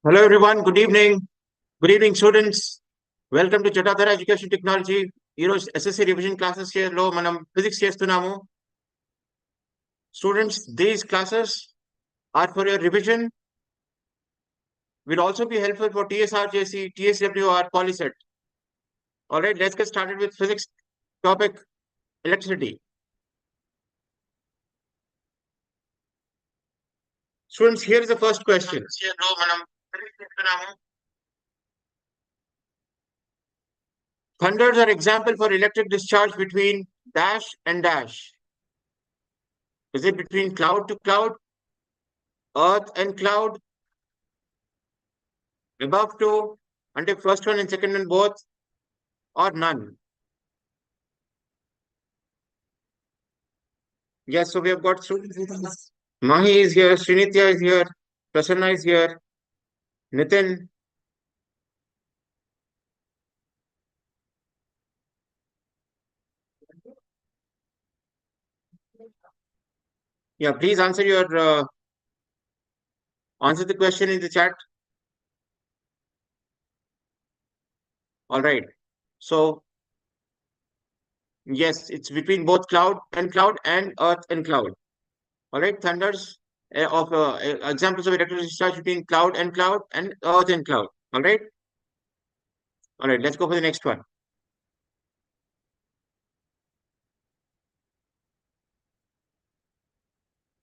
Hello everyone, good evening. Good evening students. Welcome to Jatadhara Education Technology. ఈరోజు SSC revision classes లో మనం physics చేస్తున్నాము. Students, these classes are for your revision. Will also be helpful for TSRJC, TSW or Polycet. All right, let's get started with physics topic, electricity. Students, here is the first question. Thunders are example for electric discharge between dash and dash. Is it between cloud to cloud, earth and cloud, above two, until first one and second one both, or none? Yes, so we have got students with us. Mahi is here, Srinitya is here, Prasanna is here, Nitin. Yeah, please answer the question in the chat. All right. So yes, it's between both cloud and earth and cloud. All right, thunders of examples of electric discharge between cloud and earth and cloud. All right. All right, let's go for the next one.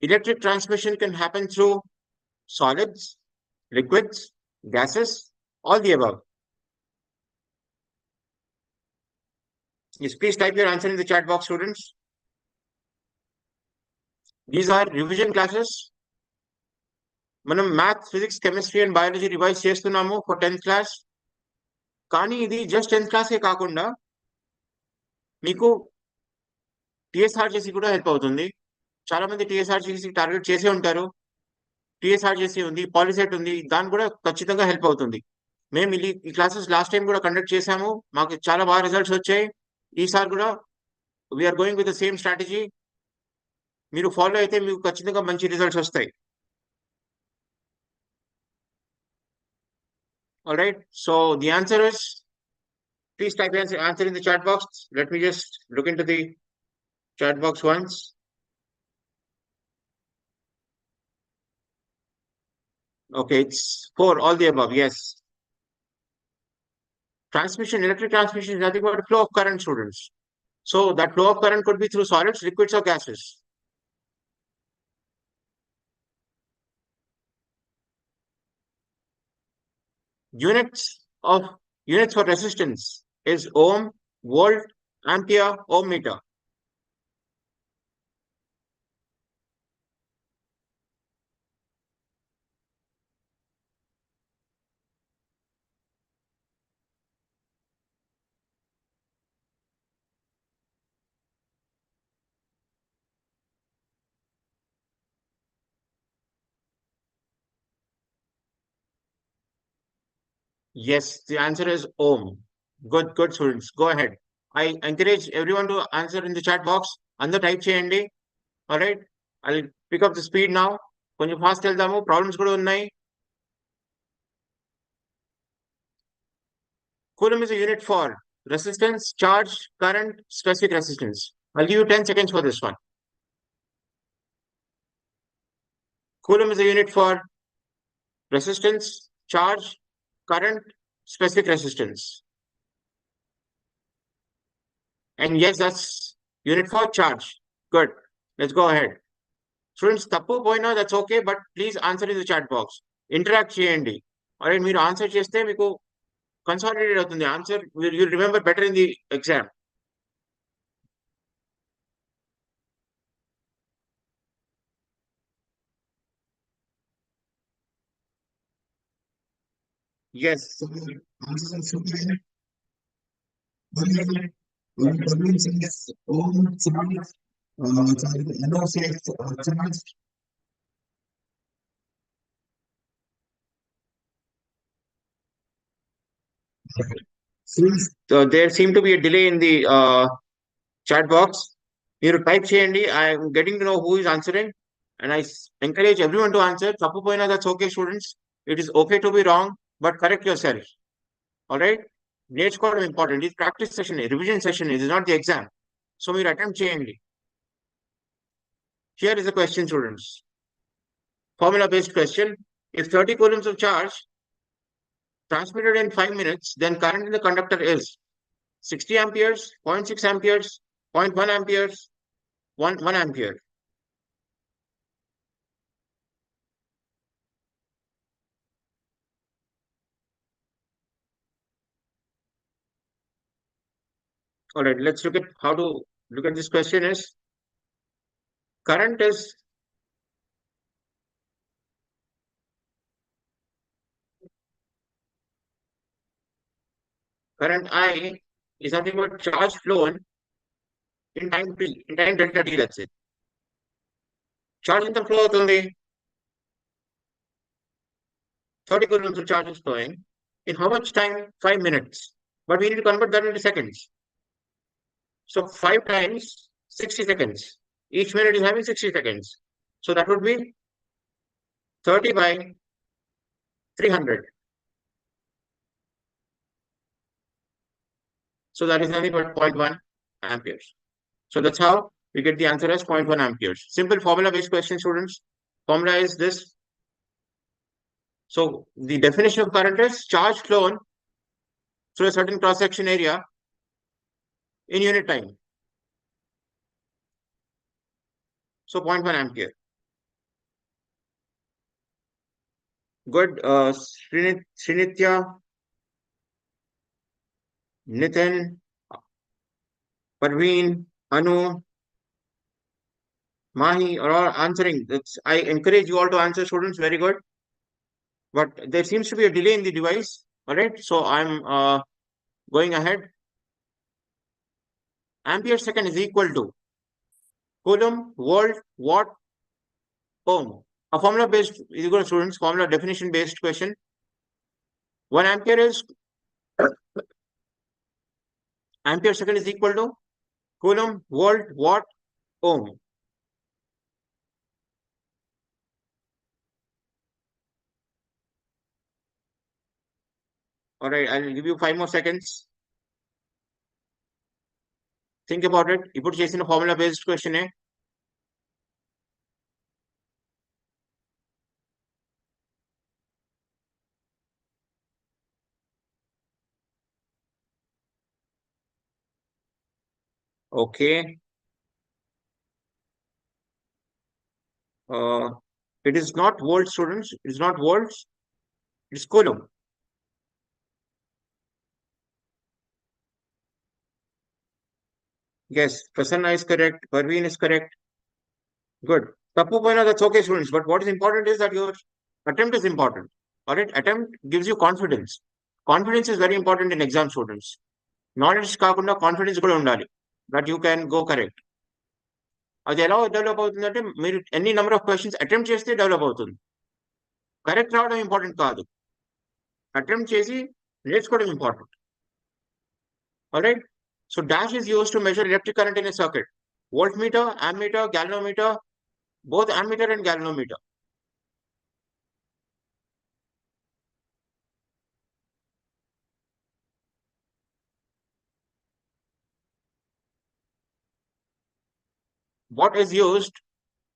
Electric transmission can happen through solids, liquids, gases, all the above. Yes, please type your answer in the chat box, students. These are revision classes. మనం maths physics chemistry and biology revise చేస్తున్నాము for 10th class. కానీ ఇది just 10th క్లాసే కాకుండా మీకు TSRJC కూడా help అవుతుంది. చాలా మంది టీఎస్ఆర్జేసీ టార్గెట్ చేసే ఉంటారు. టీఎస్ఆర్జేసీ ఉంది, పాలిసెట్ ఉంది, దాని కూడా ఖచ్చితంగా హెల్ప్ అవుతుంది. మేము ఈ క్లాసెస్ లాస్ట్ టైం కూడా కండక్ట్ చేశాము, మాకు చాలా బాగా రిజల్ట్స్ వచ్చాయి. ఈసారి కూడా we are going with the same strategy. మీరు ఫాలో అయితే మీకు ఖచ్చితంగా మంచి రిజల్ట్స్ వస్తాయి. All right, so the answer is, please type answer in the chat box. Let me just look into the chat box once. Okay, it's 4, all the above, yes. Transmission, electric transmission is nothing but a flow of current, students. So that flow of current could be through solids, liquids, or gases. Units for resistance is ohm, volt, ampere, ohm meter. Yes, the answer is ohm. Good, students. Go ahead. I encourage everyone to answer in the chat box. Under type cheyandi. All right. I'll pick up the speed now. కొంచెం fast వెళ్దాము, problems కూడా ఉన్నాయి. Coulomb is a unit for resistance, charge, current, specific resistance. I'll give you 10 seconds for this one. Coulomb is a unit for resistance, charge, current, specific resistance. And yes, that's unit for charge. Good. Let's go ahead. Students, తప్పు పోయినా that's okay, but please answer in the chat box. Interact చేయండి. Alright, మీరు answer చేస్తే మీకు consolidate అవుతుంది answer. You remember better in the exam. Yes. Since there seem to be a delay in the chat box, మీరు type చేయండి. I'm getting to know who is answering, and I encourage everyone to answer. తప్పు పోయినా that's okay, students. It is okay to be wrong, but correct yourself. All right? నేర్చుకోవడం important. This practice session, revision session, it is not the exam. So మీరు attempt చేయండి. Here is a question, students. Formula based question. If 30 coulombs of charge transmitted in 5 minutes, then current in the conductor is 60 amperes, 0.6 amperes, 0.1 amperes, 1 ampere. All right, let's look at how to look at this question is current is current I is nothing but charge flown in time t, in time delta t, that's it. Charge in the flow అవుతుంది 30 coulombs of charge is flowing. In how much time? 5 minutes. But we need to convert that into seconds. So 5 times 60 seconds. Each minute is having 60 seconds. So that would be 30 by 300. So that is nothing but 0.1 amperes. So that's how we get the answer as 0.1 amperes. Simple formula based question, students. Formula is this. So the definition of current is charge flown through a certain cross section area in unit time. So 0.1 ampere. Good. Srinitya, Nitin, Parveen, Anu, Mahi are all answering. I encourage you all to answer, students. Very good. But there seems to be a delay in the device. All right. So I'm going ahead. Ampere second is equal to coulomb, volt, watt, ohm. A formula based, students, formula definition based question. 1 ampere is ampere second is equal to coulomb, volt, watt, ohm. All right, I'll give you 5 more seconds. Think about it. You put చేసిన formula based question. Okay. It is not volts, students. It is not volts. It's coulomb. Yes, Prasanna is correct. Parveen is correct. Good. Tappu Poina, that's okay, students. But what is important is that your attempt is important. All right. Attempt gives you confidence. Confidence is very important in exam, students. Knowledge కాకుండా confidence కూడా ఉండాలి that you can go correct. అది ఎలా develop అవుతుందంటే మీరు ఎన్ని number of questions attempt చేస్తే develop అవుతుంది. కరెక్ట్ రావడం ఇంపార్టెంట్ కాదు, అటెంప్ట్ చేసి నేర్చుకోవడం important. Alright. So dash is used to measure electric current in a circuit. Voltmeter, ammeter, galvanometer, both ammeter and galvanometer. What is used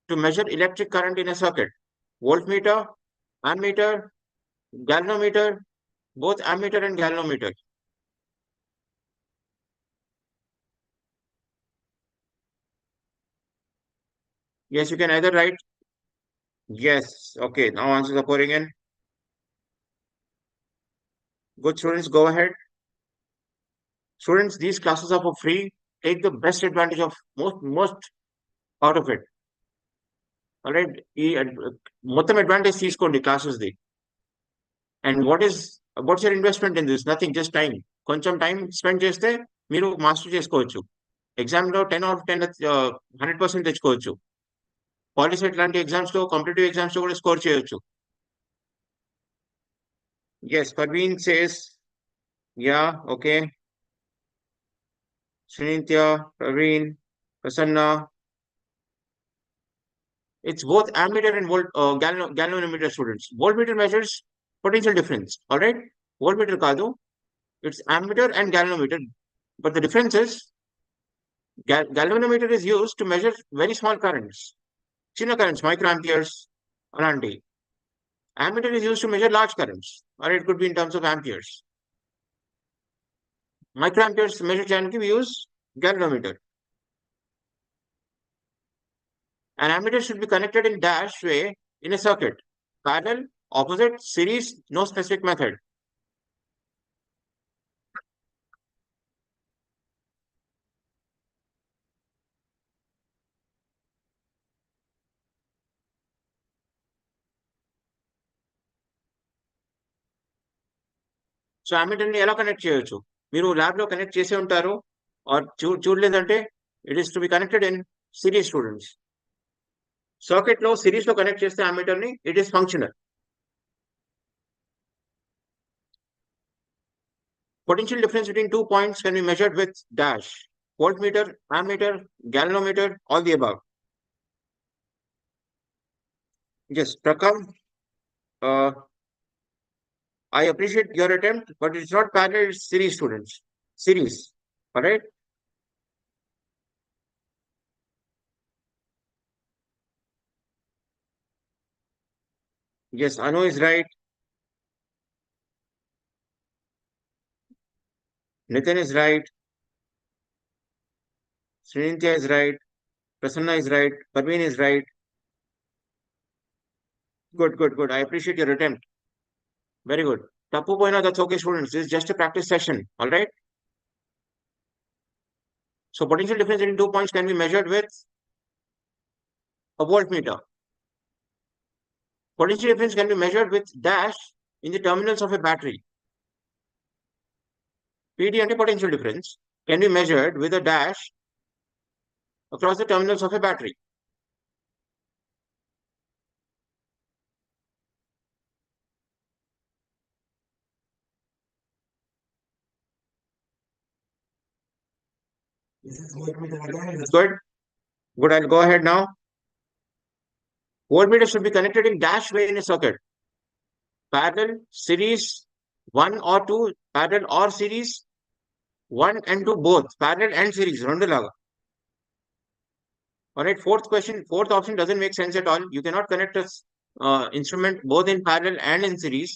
to measure electric current in a circuit? Voltmeter, ammeter, galvanometer, both ammeter and galvanometer. Yes, you can either write. Yes. Okay. Now answers are pouring in. Good, students, go ahead. Students, these classes are for free. Take the best advantage of most out of it. All right. మొత్తం advantage తీసుకోండి classes the. And what's your investment in this? Nothing, just time. కొంచెం time spend చేస్తే మీరు master చేసుకోవచ్చు. Exam లో 10 out of 10 100% తెచ్చుకోవచ్చు. POLYCET లాంటి exams లో, కాంపిటేటివ్ ఎగ్జామ్స్ లో కూడా స్కోర్ చేయొచ్చు. Yes, Parveen says, yeah, okay. Srinitya, Parveen, Prasanna. It's both ammeter and galvanometer, students. Voltmeter measures potential difference. All right, voltmeter kaadu, it's ammeter and galvanometer, but the difference is galvanometer is used to measure very small currents, చిన్న currents, microamperes అలాంటి. Ammeter is used to measure large currents, or it could be in terms of amperes. Microamperes measure చేయడానికి we use galvanometer. An ammeter should be connected in dash way in a circuit, parallel, opposite, series, no specific method. So ammeter ని ఎలా connect చేయొచ్చు? మీరు lab లో connect చేసే ఉంటారు, or చూడలేదంటే it is to be connected in series students. Circuit లో series లో కనెక్ట్ చేస్తే అమ్మీటర్ ని it is functional. Potential difference between 2 points can be measured with dash, voltmeter, ammeter, galvanometer, all the above. Yes, Prakam, I appreciate your attempt, but it's not parallel, it's series students. Series, all right? Yes, Anu is right. Nitin is right. Srinitya is right. Prasanna is right. Parveen is right. Good, good, good. I appreciate your attempt. Very good. Tapu Poina, that's okay, students. This is just a practice session, all right? So potential difference between 2 points can be measured with a voltmeter. Potential difference can be measured with dash in the terminals of a battery. PD and potential difference can be measured with a dash across the terminals of a battery. Good. Good. I'll go ahead now. Voltmeter should be connected in dash way in a circuit. Parallel, series, 1 or 2, parallel or series, 1 and 2 both, parallel and series. All right, fourth option doesn't make sense at all. You cannot connect a instrument both in parallel and in series.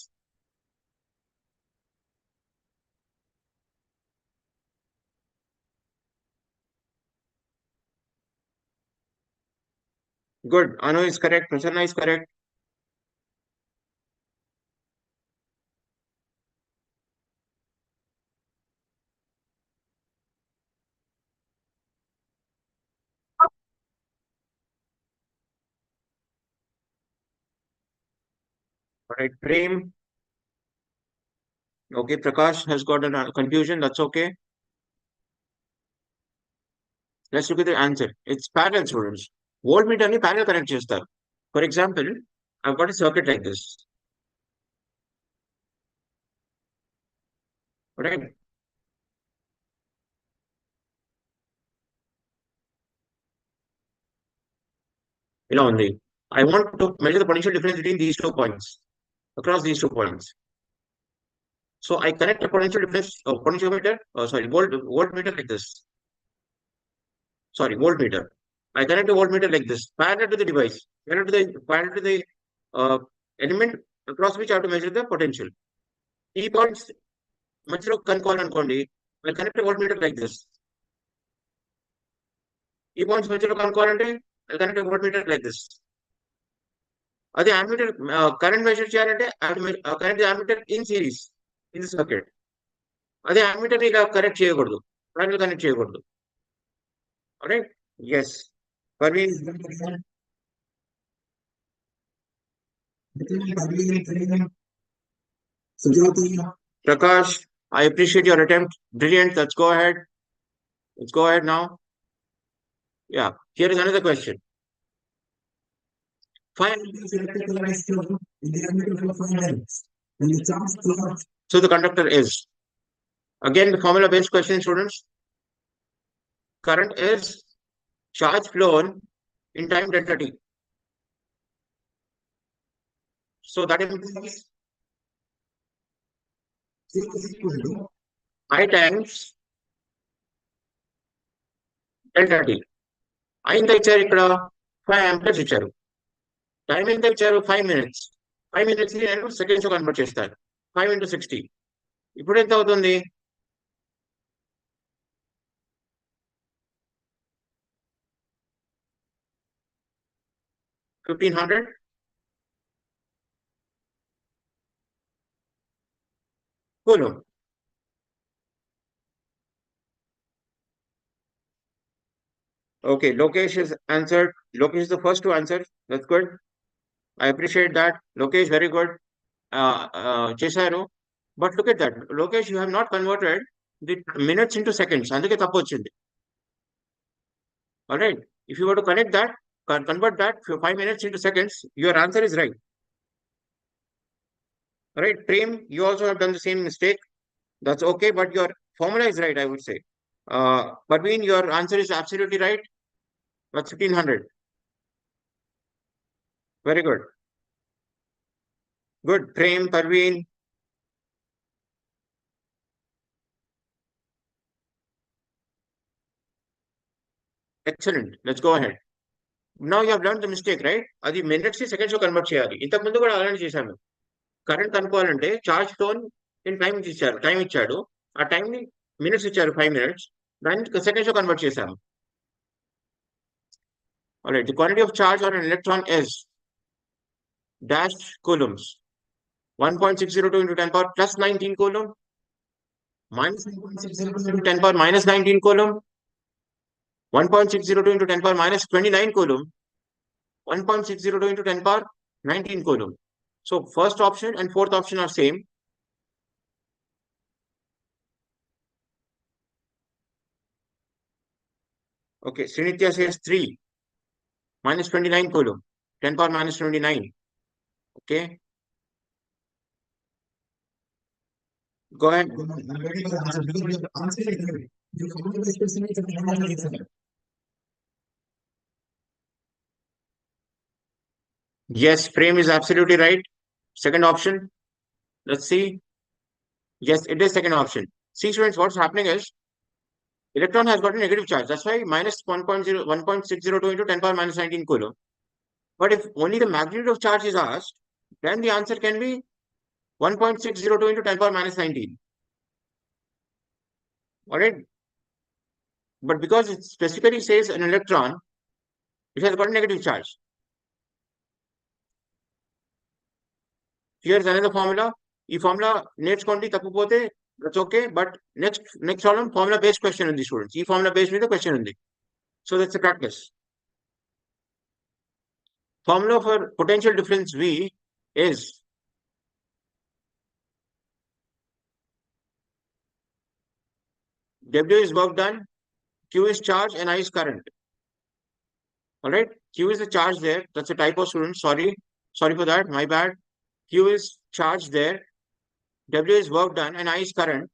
Good. Anu is correct. Prasanna is correct. All right, Prem. Okay, Prakash has got a confusion. That's okay. Let's look at the answer. It's parallel, students. Voltmeter ni parallel connect chestar. For example, I've got a circuit like this. Right? Only. I want to measure the potential difference between these 2 points, across these 2 points. So I connect a potential difference, potentiometer, voltmeter like this. Sorry, voltmeter. I connect a voltmeter like this, parallel to the device, parallel to the element across which I have to measure the potential. E points, మధ్యలో కనుక్కోవాలనుకోండి, I connect a voltmeter like this. E points మధ్యలో కనుక్కోవాలంటే I connect a voltmeter like this. అదే ammeter current measure చేయాలంటే I have to connect the ammeter in series in the circuit. అదే ammeter ఇలా connect చేయకూడదు, parallel connect చేయకూడదు. All right? Yes. Parveen. Prakash, I appreciate your attempt. Brilliant. Let's go ahead. Let's go ahead now. Yeah. Here is another question. So the conductor is. Again, the formula based question, students. Current is charge flown in time delta t. So that implies I times delta T. I ఎంత ఇచ్చారు ఇక్కడ? 5 amperes ఇచ్చారు. Time ఎంత ఇచ్చారు? 5 minutes. 5 minutes ని నేను seconds convert చేస్తాను. 5 into 60. ఇప్పుడు ఎంత అవుతుంది? 1500. Coulomb. Okay, Lokesh is answered. Lokesh is the first to answer. That's good. I appreciate that. Lokesh, very good. Chesaru. But look at that. Lokesh, you have not converted the minutes into seconds. అందుకే తప్పు వచ్చింది. All right. If you were to connect that, convert that 5 minutes into seconds, your answer is right. All right. Prem, you also have done the same mistake. That's okay, but your formula is right, I would say. Parveen, your answer is absolutely right. That's 1500. Very good. Good. Prem, Parveen. Excellent. Let's go ahead. Now you have learned the mistake, right? అది minutes ని seconds లో convert చేయాలి. ఇంతకు ముందు కూడా అలానే చేశాను. Current కనుక్కోవాలంటే charge తో నేను టైం ఇచ్చాడు. ఆ టైం ని మినిట్స్ ఇచ్చారు 5 minutes. దాన్ని సెకండ్స్ లో కన్వర్ట్ చేశాను. Alright, the quantity of charge on an electron is dash coulombs. 1.602 into 10 power plus 19 coulomb minus 1.602 into 10 power minus 19 coulomb. 1.602 into 10 power minus 29 coulomb. 1.602 into 10 power 19 coulomb. So first option and fourth option are same. Okay, Srinitya says 3 minus 29 coulomb. 10 power minus 29. Okay. Go ahead. Yes, frame is absolutely right. Second option. Let's see. Yes, it is second option. See, students, what's happening is electron has got a negative charge. That's why minus 1.602 into 10 power minus 19 coulomb. But if only the magnitude of charge is asked, then the answer can be 1.602 into 10 power minus 19. All right. But because it specifically says an electron, it has got a negative charge. Here's another formula. ఈ formula నేర్చుకోండి, తప్పిపోతే that's okay. But next problem formula based question ఉంది students. ఈ formula base మీద question ఉంది. So that's practice. Formula for potential difference V is W is work done, Q is charge, and I is current. All right, Q is the charge there. That's a typo, student. Sorry for that. My bad. Q is charge there, W is work done, and I is current.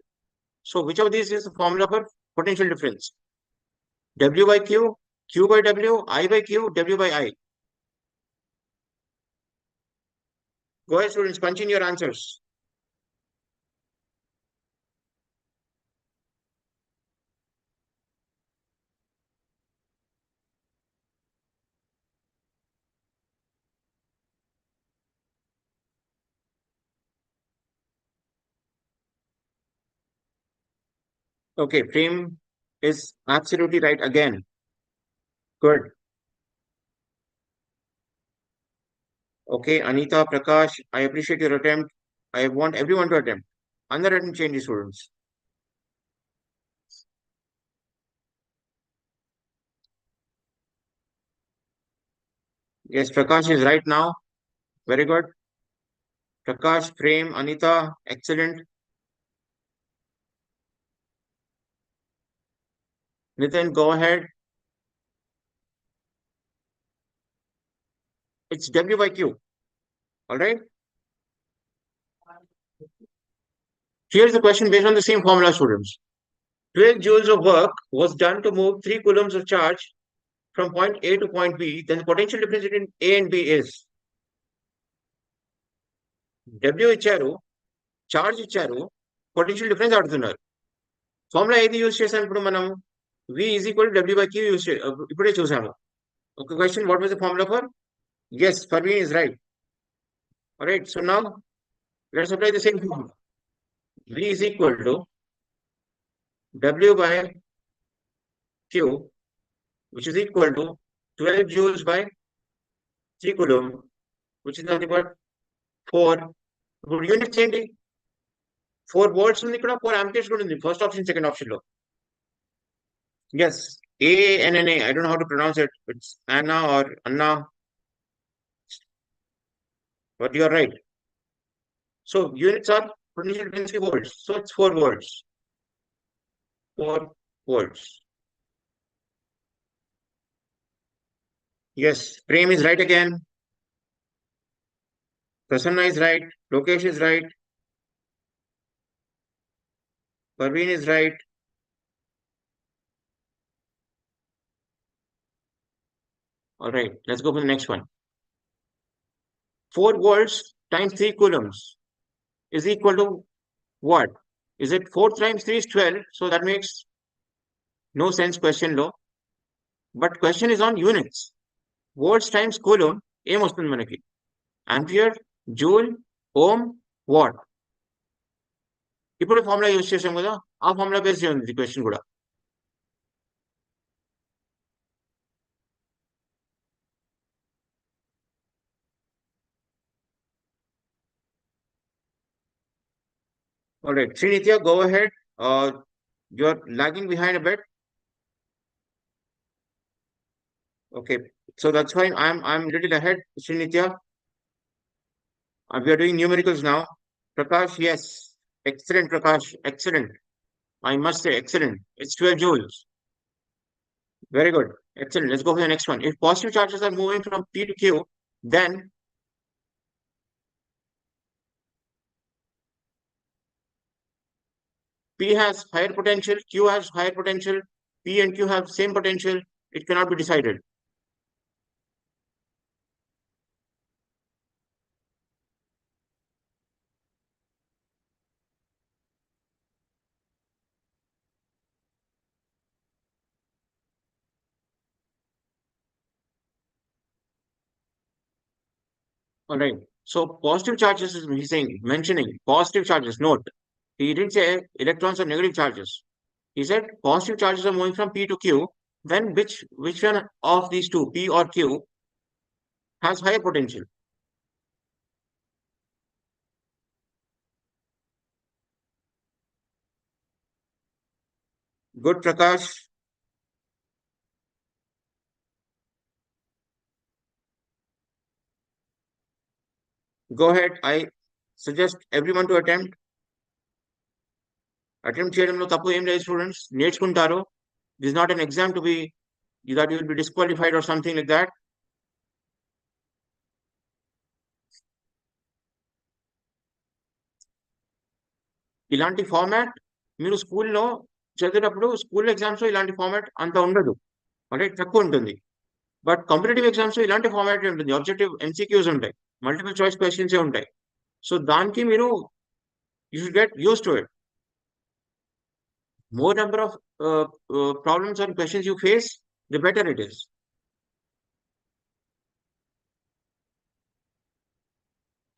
So which of these is the formula for potential difference? W by Q, Q by W, I by Q, W by I. Go ahead, students. Punch in your answers. Okay, frame is absolutely right again. Good. Okay, Anita, Prakash, I appreciate your attempt. I want everyone to attempt. Another attempt change, students. Yes, Prakash is right now. Very good. Prakash, frame, Anita, excellent. Nitin, go ahead. It's W by Q. All right. Here's the question based on the same formula, students. 12 joules of work was done to move 3 coulombs of charge from point A to point B. Then the potential difference between A and B is W ఇచ్చారు, charge ఇచ్చారు, potential difference అడుగుతున్నారు. Formula ఏది use చేసాం ఇప్పుడు మనం? V is equal to W by Q use ఇప్పుడే చూసాము. ఒక question, what was the formula for? Yes, for V is right. All right, so now let's apply the same formula. V is equal to W by Q, which is equal to 12 joules by 3 coulomb, which is nothing but 4. ఇప్పుడు units ఏంటి? 4 volts ఉంది, ఇక్కడ 4 amperes కూడా ఉంది, first option second option లో. Yes, ANNA, I don't know how to pronounce it. It's Anna or Anna, but you are right. So units are potential density volts, so it's 4 volts. 4 volts. Yes, Prem is right again. Prasanna is right. Lokesh is right. Parveen is right. All right, let's go for the next one. 4 volts times 3 coulombs is equal to what? Is it 4 times 3 is 12? So that makes no sense question lo. But question is on units. Volts times coulomb, ఏం వస్తుంది మనకి? Ampere, joule, ohm, watt. ఇప్పుడు formula use చేసాం కదా, ఆ formula base ఉంది question కూడా. All right, Srinitya, go ahead. You're lagging behind a bit. Okay, so that's fine. I'm little ahead, Srinitya. We are doing numericals now. Prakash, yes, excellent, Prakash, excellent. I must say, excellent. It's 12 joules. Very good, excellent. Let's go for the next one. If positive charges are moving from P to Q, then P has higher potential, Q has higher potential, P and Q have same potential. It cannot be decided. All right. So positive charges is he's saying, mentioning positive charges. Note, he didn't say electrons or negative charges. He said positive charges are moving from P to Q. Then which one of these two, P or Q, has higher potential? Good, Prakash. Go ahead. I suggest everyone to attempt. Attempt చేయడంలో తప్పు ఏం లేదు students, నేర్చుకుంటారు. This is not an exam to be that you will be disqualified or something like that. ఇలాంటి format మీరు స్కూల్లో చదివేటప్పుడు, school exams లో ఇలాంటి ఫార్మాట్ అంత ఉండదు, అంటే తక్కువ ఉంటుంది. బట్ కాంపిటేటివ్ ఎగ్జామ్స్ లో ఇలాంటి ఫార్మాట్ ఉంటుంది, ఆబ్జెక్టివ్ ఎంసీక్యూస్ ఉంటాయి, మల్టిపుల్ చాయిస్ క్వశ్చన్స్ ఉంటాయి. సో దానికి మీరు you should get use to it. More number of problems or questions you face, the better it is.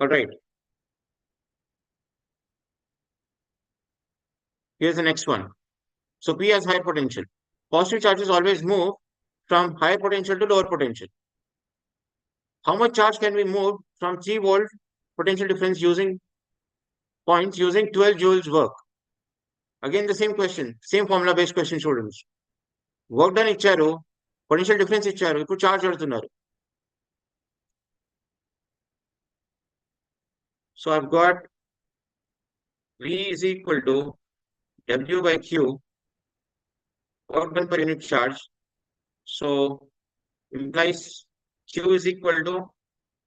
All right. Here's the next one. So P has higher potential. Positive charges always move from higher potential to lower potential. How much charge can we move from 3-volt potential difference using points using 12 joules work? Again, the same question, same formula based question, students. Work done ఇచ్చారు, potential difference ఇచ్చారు, ఇప్పుడు charge అడుగుతున్నారు. So I've got V is equal to W by Q, work done per unit charge. So implies Q is equal to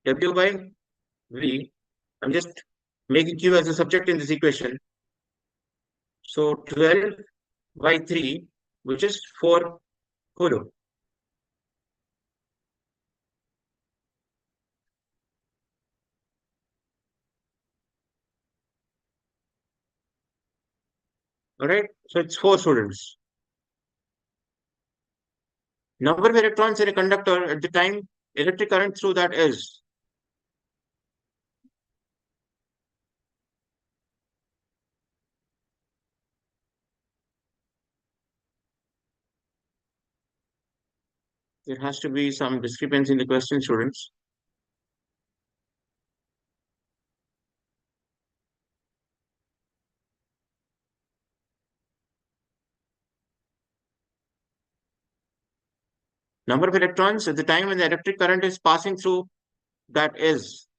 W by V. I'm just making Q as a subject in this equation. So 12 by 3, which is 4 coulomb. All right. So it's 4 students. Number of electrons in a conductor at the time electric current through that is. There has to be some discrepancy in the question, students. Number of electrons at the time when the electric current is passing through that is.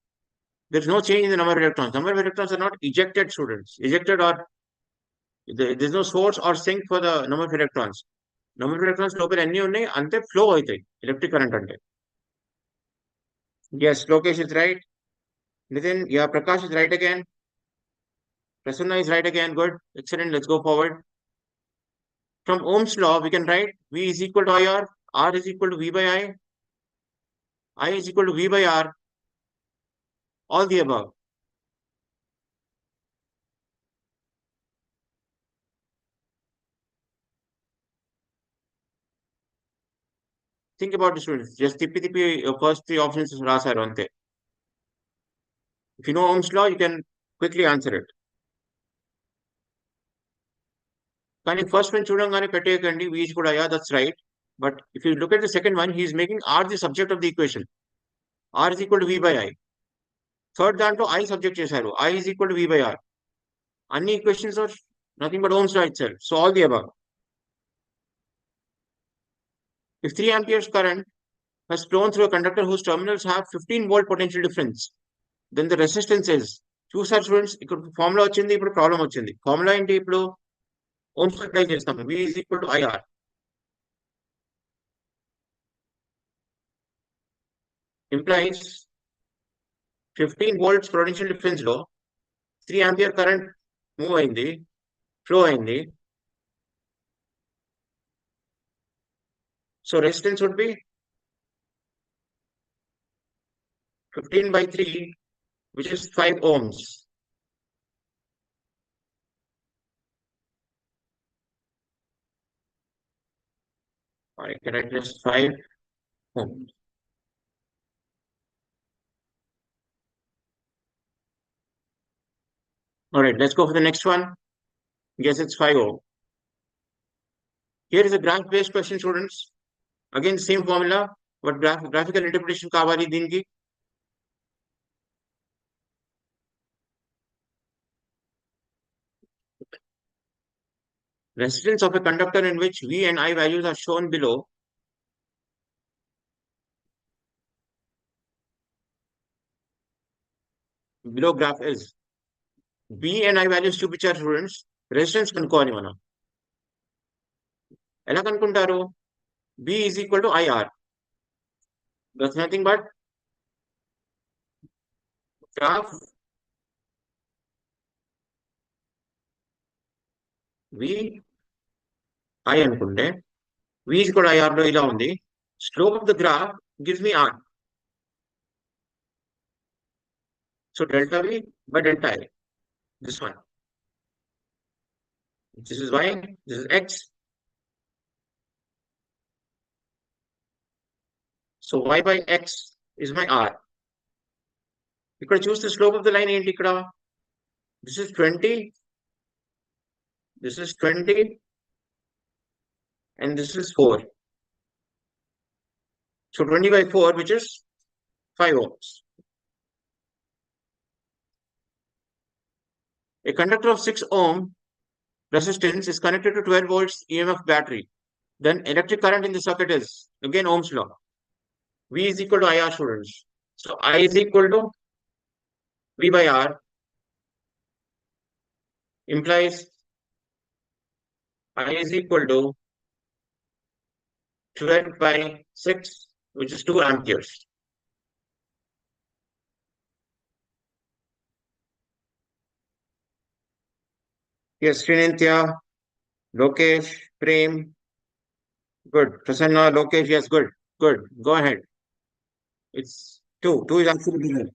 There's no change in the number of electrons. Number of electrons are not ejected, students. Ejected or there's no source or sink for the number of electrons. Number of electrons లోపల ఎన్ని ఉన్నాయి అంతే flow అవుతాయి electric current అంటే. Yes, Lokesh is right. Nitin, yeah, Prakash is right again. Prasanna is right again. Good. Excellent. Let's go forward. From Ohm's law, we can write V is equal to IR, R is equal to V by I is equal to V by R, all the above. Think about the students. Just tippy first 3 options రాశారు అంతే. If you know Ohm's law, you can quickly answer it. కానీ first one చూడంగానే పెట్టేయకండి V is equal to IR, that's right. But if you look at the second one, he is making R the subject of the equation. R is equal to V by I. Third దాంట్లో I subject చేశారు. I is equal to V by R. Any equations are nothing but Ohm's law itself. So all the above. If 3 amperes current has flown through a conductor whose terminals have 15-volt potential difference, then the resistance is. చూసారు students ఇక్కడ formula వచ్చింది, ఇప్పుడు problem వచ్చింది. Formula ఏంటి? ఇప్పుడు Ohm's apply చేస్తాము. V is equal to IR. Implies 15 volts potential difference లో 3 ampere current move అయింది, ఫ్లో అయింది. So resistance would be 15 by 3, which is 5 ohms. I can write just 5 ohms. All right, let's go for the next one. Yes, it's 5 ohm. Here is a graph-based question, students. Again, same formula, but graphical interpretation కావాలి దీనికి. Resistance of a conductor in which V and I values are shown below. Below graph is V and I values చూపించారు students. Resistance కనుక్కోవాలి మనం. ఎలా కనుక్కుంటారు? V is equal to IR. That's nothing but graph V I అనుకుంటే V is equal to IR లో ఇలా ఉంది. Slope of the graph gives me R. So delta V by delta I. This one. This is Y, this is X. So Y by X is my R. ఇక్కడ చూస్తే slope of the line ఏంటి ఇక్కడ? This is 20. This is 20. And this is 4. So 20 by 4, which is 5 ohms. A conductor of 6 ohm resistance is connected to 12 volts EMF battery. Then electric current in the circuit is, again, Ohm's law. V is equal to IR, students. So I is equal to V by R implies I is equal to 12 by 6, which is 2 amperes. Yes, Srinitya, Lokesh, Prem. Good. Prasanna, Lokesh, yes, good. Good. Go ahead. It's 2. 2 is actually below.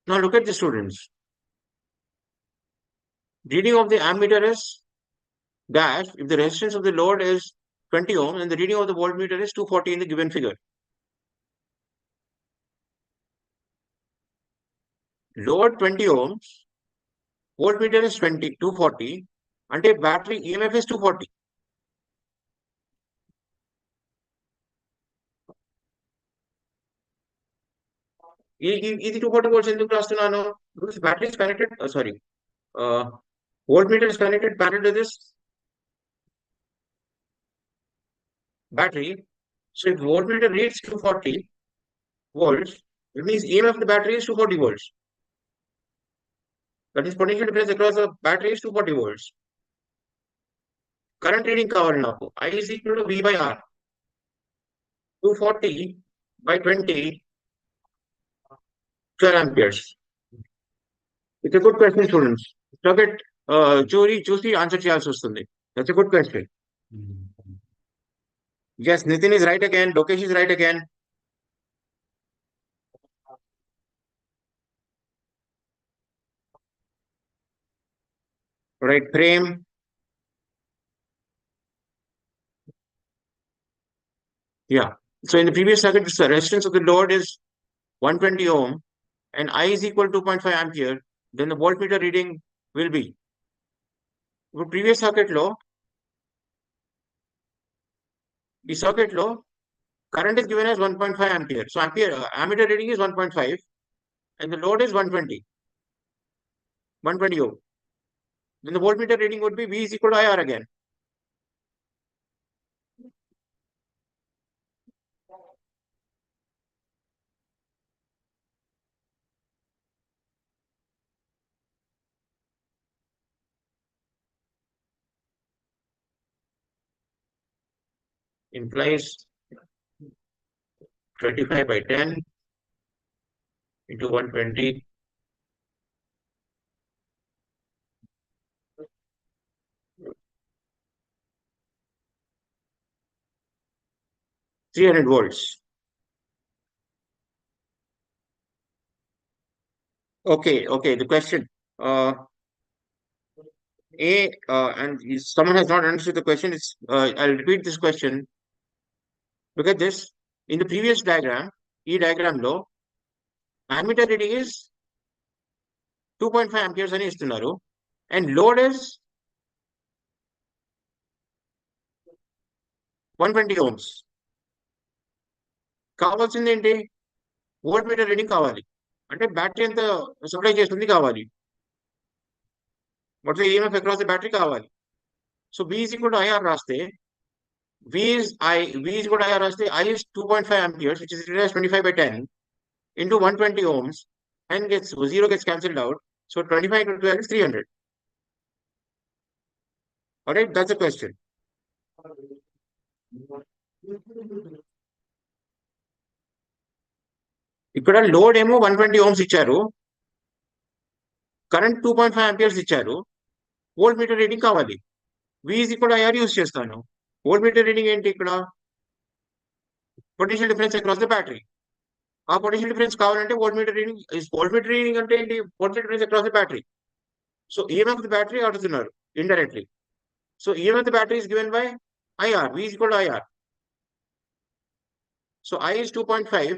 Now look at the students. Reading of the ammeter is dash if the resistance of the load is 20 ohms and the reading of the voltmeter is 240 in the given figure. Load 20 ohms, voltmeter is 240, అంటే battery EMF is 240. ఇది 240 volts ఎందుకు రాస్తున్నాను? Because battery is connected, voltmeter is connected parallel to this battery. So if voltmeter reads 240 volts, it means EMF of the battery is 240 volts. That is potential difference across the battery is 240 volts. Current reading కావాలి నాకు. I is equal to V by R. 240 by 20, 12 amperes. It's a good question, students. Target చూసి answer చేయాల్సి వస్తుంది. That's a good question. Yes, Nitin is right again. Lokesh is right again. Right, frame. Yeah. So in the previous circuit, the resistance of the load is 120 ohm and I is equal to 2.5 ampere. Then the voltmeter reading will be. The previous circuit law, the circuit law, current is given as 1.5 ampere. So ammeter reading is 1.5 and the load is 120 ohm. Then the voltmeter reading would be V is equal to IR again. Implies 25 by 10 into 120. 300 volts. Okay. The question. And someone has not understood the question. I'll repeat this question. Look at this. In the previous diagram, diagram low, ammeter reading is 2.5 amperes అని ఇస్తున్నారు and load is 120 ohms. కావాల్సింది ఏంటి? Volt meter reading కావాలి. అంటే battery ఎంత supply చేస్తుంది కావాలి. What's the EMF across the battery కావాలి. So V is equal to IR రాస్తే V is equal to IR రాస్తే I is 2.5 amperes which is 25 by 10 into 120 ohms and zero gets cancelled out. So 25 into 12 is 300. Alright, that's the question. ఇక్కడ load ఏమో 120 ohms ఇచ్చారు, current 2.5 amperes ఇచ్చారు, volt meter reading కావాలి. V is equal to IR use చేస్తాను. Volt meter reading ఏంటి? ఇక్కడ potential difference across the battery. ఆ potential difference కావాలంటే వోల్ట్ మీటర్ రీడింగ్ అంటే ఏంటి? Volt meter difference across the battery. So EMF the battery అడుగుతున్నారు indirectly. So EMF the battery is given by IR. V is equal to IR. So I is 2.5,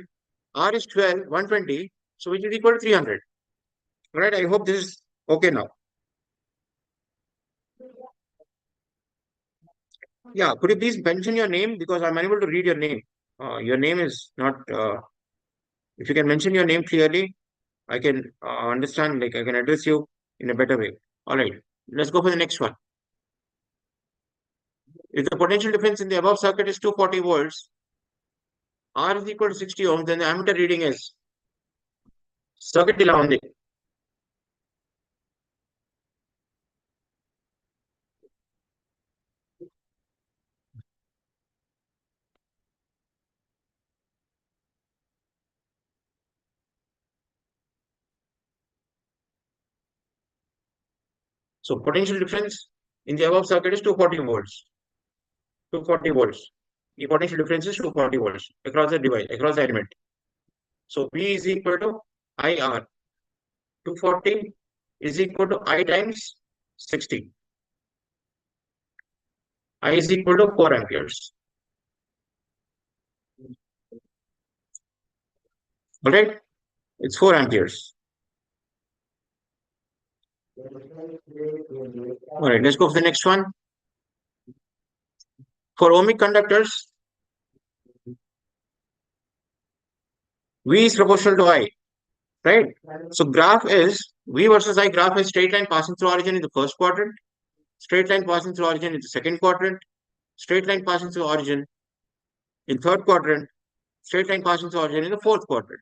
R is 12, 120, so which is equal to 300. Right? I hope this is okay now. Yeah, could you please mention your name because I'm unable to read your name. Your name is not. If you can mention your name clearly, I can understand. Like I can address you in a better way. All right, let's go for the next one. If the potential difference in the above circuit is 240 volts, R is equal to 60 ohms, then the ammeter reading is circuit ఇలా ఉంది. So potential difference in the above circuit is 240 volts. 240 volts. The potential difference is 240 volts across the device, across the element. So V is equal to IR. 240 is equal to I times 60. I is equal to 4 amperes. All right, it's 4 amperes. All right, let's go for the next one. For ohmic conductors, V is proportional to I, right? So graph is V versus I graph is straight line passing through origin in the first quadrant, straight line passing through origin in the second quadrant, straight line passing through origin in third quadrant, straight line passing through origin in the fourth quadrant.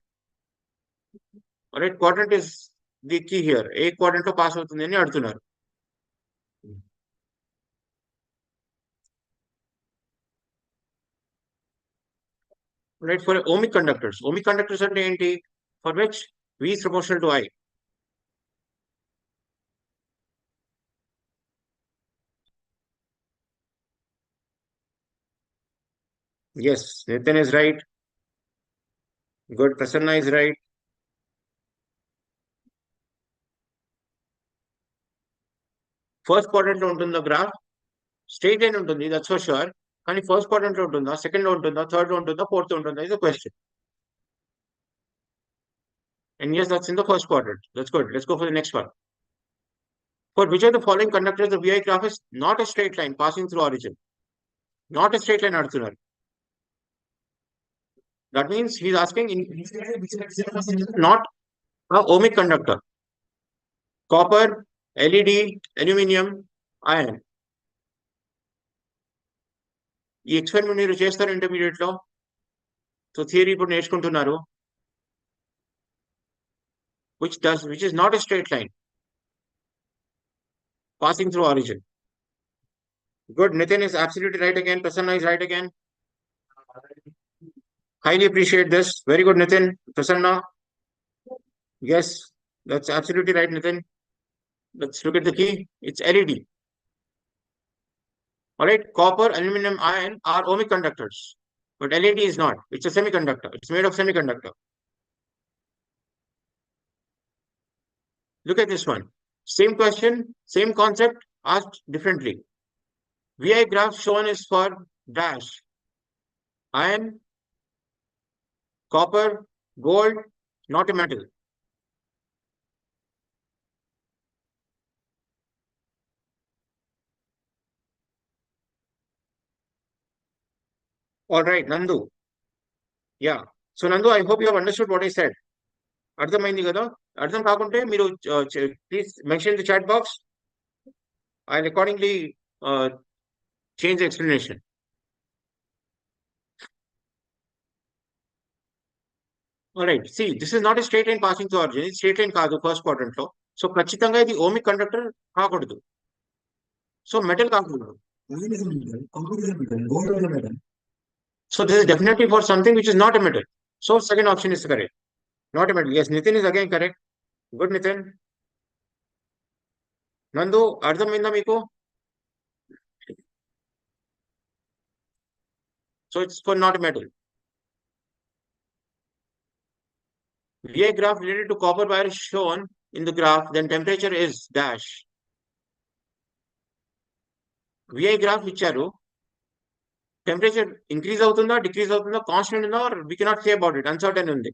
All right, quadrant is the key here. A quadrant lo pass avutundi ani adutunnaru. Right, for ohmic conductors ante enti, for which V is proportional to I. Yes, Nitin is right. Good, Prasanna is right. First quadrant lo untundo graph, straight line untundi, that's for sure. Kani first quadrant lo untunda, second lo untunda, third lo untunda, fourth lo untunda is the question. And yes, that's in the first quadrant. That's good. Let's go for the next one. For which of the following conductors the VI graph is not a straight line passing through origin? Not a straight line adutunnaru. That means he's asking in not a ohmic conductor. Copper, LED, aluminium, iron. ఈ experiment మీరు చేస్తారు intermediate లో. So theory ఇప్పుడు నేర్చుకుంటున్నారు. which is not a straight line passing through origin. Good, Nitin is absolutely right again. Prasanna is right again. Highly appreciate this. Very good, Nitin. Prasanna. Yes, that's absolutely right, Nitin. Let's look at the key. It's LED. All right, copper, aluminum, iron are ohmic conductors, but LED is not. It's a semiconductor. It's made of semiconductor. Look at this one. Same question, same concept, asked differently. VI graph shown is for dash. Iron, copper, gold, not a metal. All right, Nandu. Yeah. So Nandu, I hope you have understood what I said. అర్థమైంది కదా? అర్థం కాకుంటే మీరు please mention the chat box. I'll accordingly change the explanation. All right. See, this is not a straight line passing through origin. It's straight line కాదు first quadrant లో. So ఖచ్చితంగా ఇది ohmic conductor కాకూడదు. సో మెటల్ కాకూడదు. So this is definitely for something which is not a metal. So second option is correct. Not a metal. Yes, Nitin is again correct. Good, Nitin. Nandu, అర్థమైందా మీకు? So it's for not a metal. VI graph related to copper wire is shown in the graph, then temperature is dash. VI graph ఇచ్చారు. Temperature increase అవుతుందా, decrease అవుతుందా, constant ఉందా, we cannot say about it, uncertain ఉంది.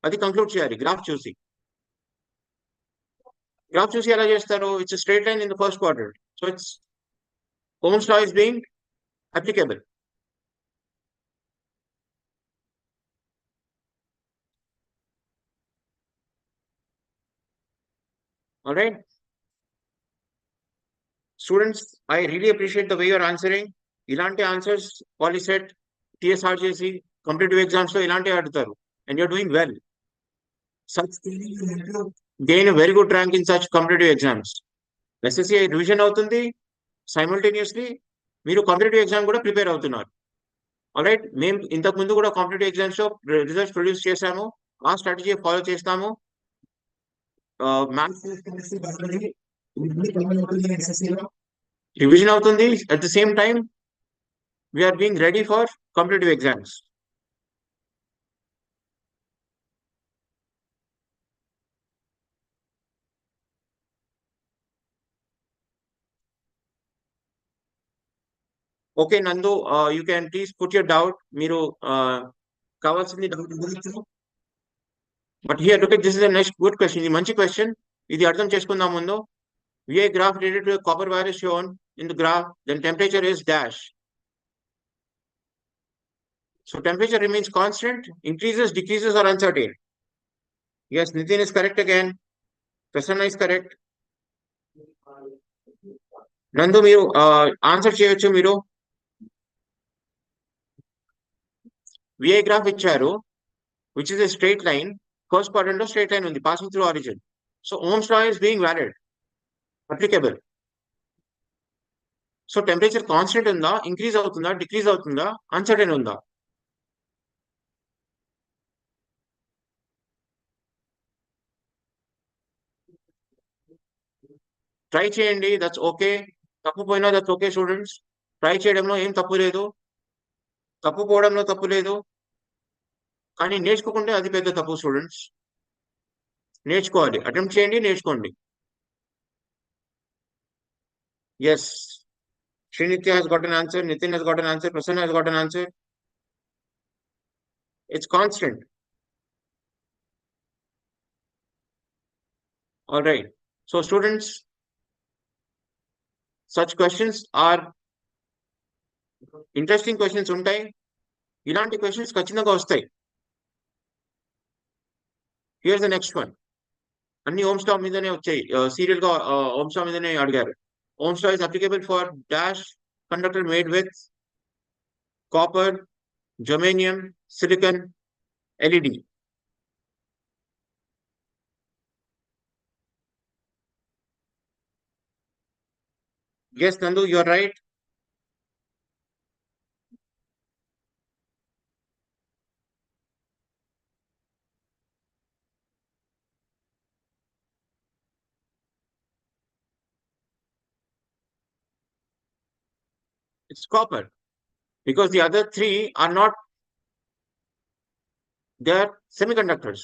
అది conclude చేయాలి graph చూసి. Graph చూసి ఎలా చేస్తారు? It's straight line in the first quadrant. So it's Ohm's law is being applicable. All right. Students, I really appreciate the way you're answering. ఇలాంటి answers POLYCET, TSRJC, competitive exams లో ఇలాంటి అడుగుతారు. And you're doing well. Such gain a very good rank in such competitive exams. SSC revision అవుతుంది, simultaneously మీరు competitive exam కూడా prepare అవుతున్నారు. Alright, మేము ఇంతకు ముందు కూడా కాంపిటేటివ్ ఎగ్జామ్స్ లో రిజల్ట్స్ ప్రొడ్యూస్ చేశాము. ఆ స్ట్రాటజీ ఫాలో చేస్తాము. రివిజన్ అవుతుంది, at the same time we are being ready for competitive exams. Okay, Nandu, you can please put your doubt. మీరు కావాల్సింది doubt అడగొచ్చు. But here, look at this is a next good question. ఇది మంచి question. ఇది అర్థం చేసుకుందాం ముందు. VA graph related to a copper wire is shown in the graph. Then temperature is dash. So temperature remains constant, increases, decreases, or uncertain. Yes, Nitin is correct again. Prasanna is correct. నందు మీరు answer చేయొచ్చు మీరు. VI graph ఇచ్చారు, which is a straight line. First quadrant లో straight line ఉంది passing through origin. So Ohm's law is being valid, applicable. So temperature constant ఉందా, increase అవుతుందా, decrease అవుతుందా, అన్సర్టైన్ ఉందా? ట్రై చేయండి, దట్స్ ఓకే. తప్పుపోయినా దట్స్ ఓకే స్టూడెంట్స్. ట్రై చేయడంలో ఏం తప్పు లేదు, తప్పుపోవడంలో తప్పు లేదు. కానీ నేర్చుకోకుంటే అది పెద్ద తప్పు స్టూడెంట్స్. నేర్చుకోవాలి, అటెంప్ట్ చేయండి, నేర్చుకోండి. Yes, Srinitya has got an answer, Nitin has got an answer, Prasanna has got an answer. It's constant. All right. So students, such questions are interesting questions ఉంటాయి. ఇలాంటి క్వశ్చన్స్ ఖచ్చితంగా వస్తాయి. Here's the next one. అన్ని Ohm's law మీదనే వచ్చాయి, serial గా Ohm's law మీదనే అడిగారు. Ohm's law is applicable for dash conductor made with copper, germanium, silicon, LED. Yes, Nandu, you are right. It's copper because the other three are not. They are semiconductors.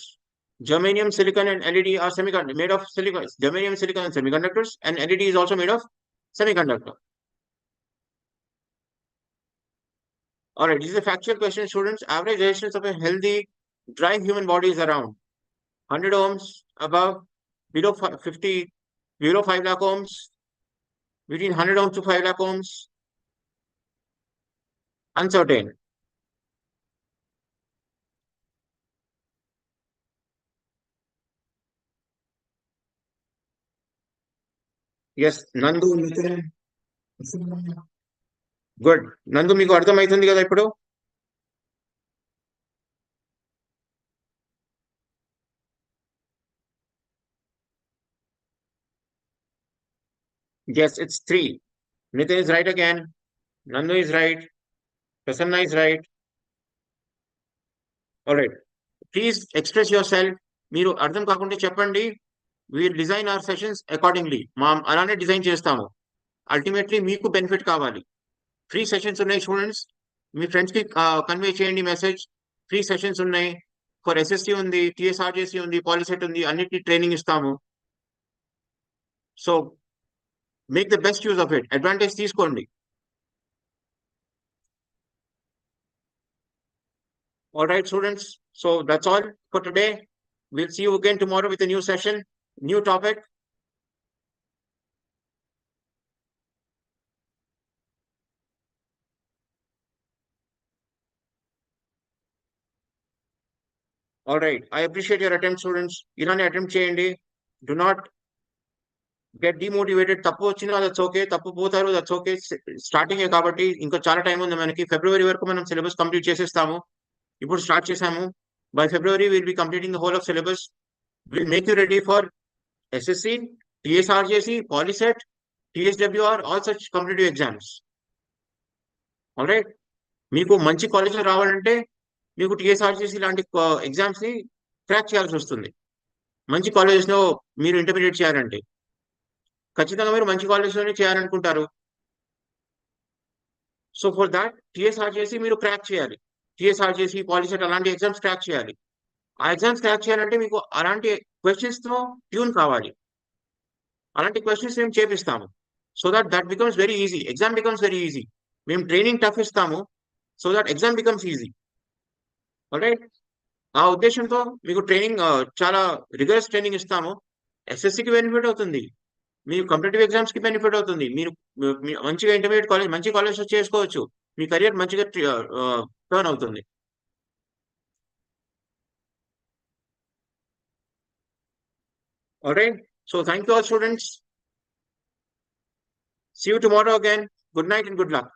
Germanium, silicon, and LED are made of silicon. Germanium, silicon, and semiconductors, and LED is also made of semiconductor. All right, this is a factual question, students. Average resistance of a healthy, dry human body is around 100 ohms above, below 50, below 5 lakh ohms, between 100 ohms to 5 lakh ohms, uncertain. Yes, Nandu, good. నందు మీకు అర్థమవుతుంది కదా ఇప్పుడు? Yes, it's 3. Nitin is right again. Nandu is right. Prasanna is right. All right. Please express yourself. మీరు అర్థం కాకుంటే చెప్పండి. We'll design our sessions accordingly. అలానే డిజైన్ చేస్తాము. అల్టిమేట్లీ మీకు బెనిఫిట్ కావాలి. ఫ్రీ సెషన్స్ ఉన్నాయి స్టూడెంట్స్, మీ ఫ్రెండ్స్ కి కన్వే చేయండి మెసేజ్. ఫ్రీ సెషన్స్ ఉన్నాయి. ఫర్ ఎస్ఎస్సి ఉంది, టిఎస్ఆర్జేసి ఉంది, పాలిసెట్ ఉంది, అన్నిటి ట్రైనింగ్ ఇస్తాము. So make the best use of it. Advantage తీసుకోండి. All right, students. So that's all for today. We'll see you again tomorrow with a new session, new topic. All right. I appreciate your attempt, students. ఇలానే attempt చేయండి. Do not get demotivated. తప్పు వచ్చినా that's okay, తప్పు పోతారు that's okay. Starting కాబట్టి ఇంకా చాలా time ఉంది మనకి. ఫిబ్రవరి వరకు మనం సిలబస్ కంప్లీట్ చేసేస్తాము. ఇప్పుడు స్టార్ట్ చేసాము. By February will be completing the whole of syllabus. Will make you ready for SSC, TSRJC, POLYCET, TSWR, all such competitive exams. All right. మీకు మంచి కాలేజీలో రావాలంటే మీకు టిఎస్ఆర్జేసి లాంటి ఎగ్జామ్స్ ని క్రాక్ చేయాల్సి వస్తుంది. మంచి కాలేజెస్ లో మీరు ఇంటర్మీడియట్ చేయాలంటే ఖచ్చితంగా మీరు మంచి కాలేజెస్లోనే చేయాలనుకుంటారు. సో ఫర్ దాట్ టిఎస్ఆర్జేసి మీరు క్రాక్ చేయాలి. టిఎస్ఆర్జేసి, పాలిసెట్ అలాంటి ఎగ్జామ్స్ క్రాక్ చేయాలి. ఆ ఎగ్జామ్స్ క్రాక్ చేయాలంటే మీకు అలాంటి క్వశ్చన్స్ తో ట్యూన్ కావాలి. అలాంటి క్వశ్చన్స్ మేము చేపిస్తాము. So that becomes very easy. Exam becomes very easy. మేము ట్రైనింగ్ టఫ్ ఇస్తాము so that exam becomes easy. Right. ఆ ఉద్దేశంతో మీకు ట్రైనింగ్ చాలా రిగరస్ ట్రైనింగ్ ఇస్తాము. ఎస్ఎస్సికి బెనిఫిట్ అవుతుంది, మీకు కాంపిటేటివ్ ఎగ్జామ్స్ కి బెనిఫిట్ అవుతుంది, మీరు మంచిగా ఇంటర్మీడియట్ కాలేజ్ మంచి కాలేజ్ చేసుకోవచ్చు, మీ కెరియర్ మంచిగా టర్న్ అవుతుంది. Alright. So thank you all students. See you tomorrow again. Good night and good luck.